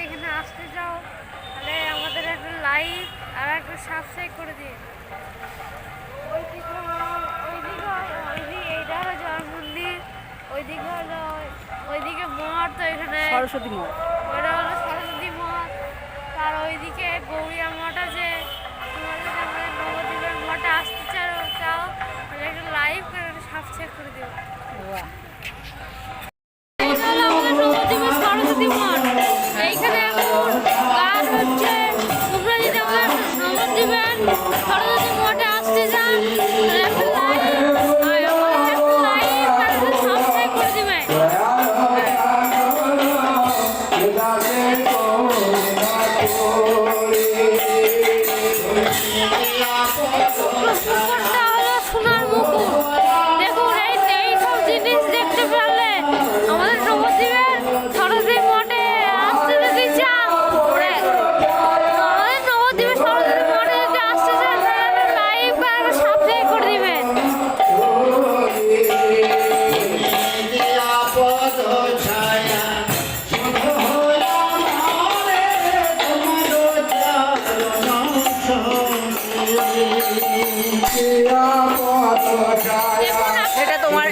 এখানে আসতে চাও তাহলে আমাদের একটা লাইক আর একটা সাবস্ক্রাইব করে দিন। ওইদিকে এইটা হলো জয় মন্দির, ওইদিকে হলো ওইদিকে মঠ, তো এখানে সরস্বতী মঠ, ওইটা হলো সরস্বতী মঠ। তার ওইদিকে গৌরিয়া মঠ আছে। তোমরা যদি আমাদের নবদ্বীপের মঠে আসতে চাও তাহলে একটা লাইক আর একটা সাবস্ক্রাইব করে দিও। নবদ্বীপের সরস্বতী মঠ এইখানে এখন গান হচ্ছে। তোমরা যদি আমাদের নবদ্বীপের সরস্বতী মঠে আসতে চান তাহলে একটা লাইক আর একটা সাবস্ক্রাইব করে দিবে। হলো সোনার মুকুট। দেখুন এইসব জিনিস দেখতে পারলে আমাদের নবদ্বীপের সরস্বতী মঠে আসতে যদি চান, আমাদের নবদ্বীপের সরস্বতী মঠে যদি আসতে চান তাহলে লাইক আর সাবস্ক্রাইব করে দিবেন। এটা তোমার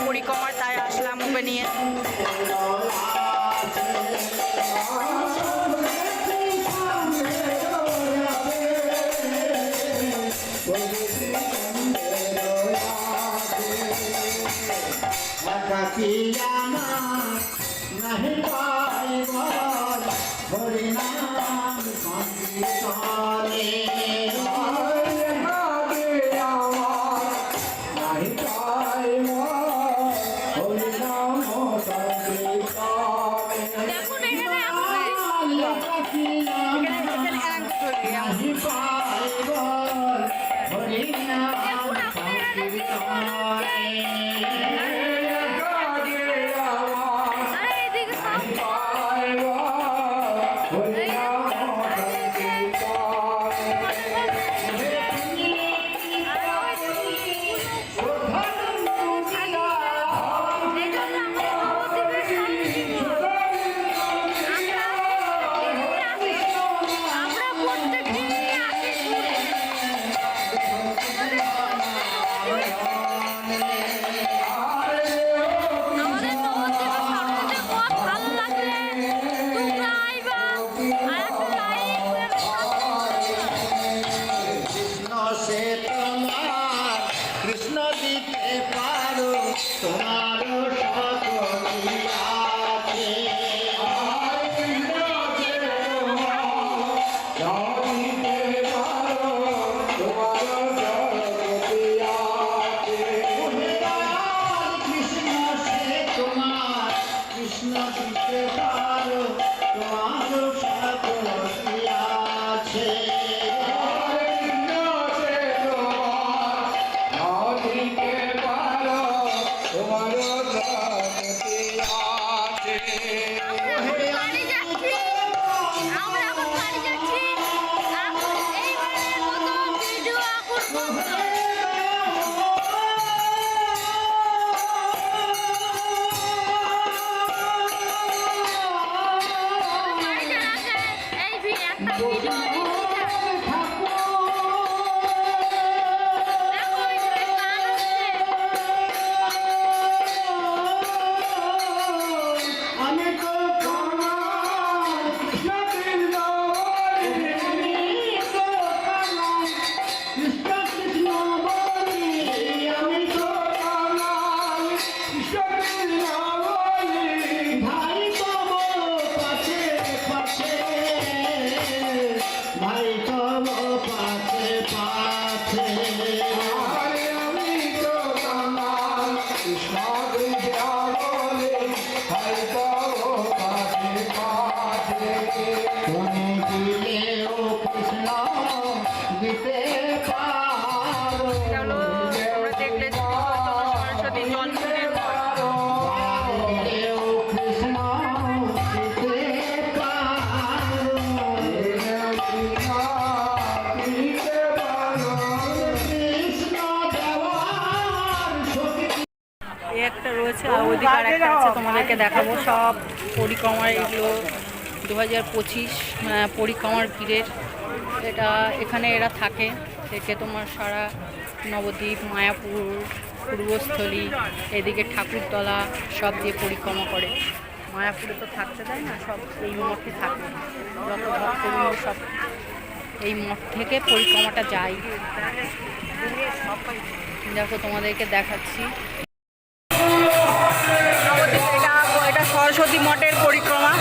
পরিক্রমার, তাই আসলাম ওকে নিয়ে। একটা রয়েছে আর ওইদিকে আর একটা আছে, তোমাদেরকে দেখাবো সব পরিক্রমার এগুলো 2025 পরিক্রমার ভিড়ের। এটা এখানে এরা থাকে, থেকে তোমার সারা নবদ্বীপ, মায়াপুর, পূর্বস্থলী, এদিকে ঠাকুরতলা সব দিয়ে পরিক্রমা করে। মায়াপুরে তো থাকতে দেয় না, সব এই মঠে থাকে, যত ভক্তবৃন্দ সব এই মঠ থেকে পরিক্রমাটা যায়। দেখো তোমাদেরকে দেখাচ্ছি, এটা সরস্বতী মঠের পরিক্রমা।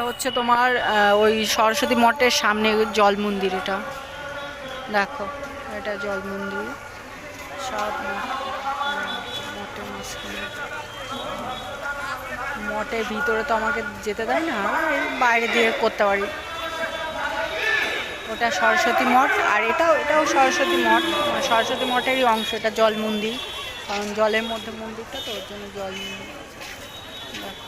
হচ্ছে তোমার ওই সরস্বতী মঠের সামনে জল মন্দির। এটা দেখো, এটা জল মন্দির, সব মঠের মাঝখানে। মঠের ভিতরে তো আমাকে যেতে দেয় না, বাইরে দিয়ে করতে পারি। ওটা সরস্বতী মঠ, আর এটাও সরস্বতী মঠ, সরস্বতী মঠেরই অংশ। এটা জল মন্দির, কারণ জলের মধ্যে মন্দিরটা, তো ওর জন্য জল মন্দির। দেখো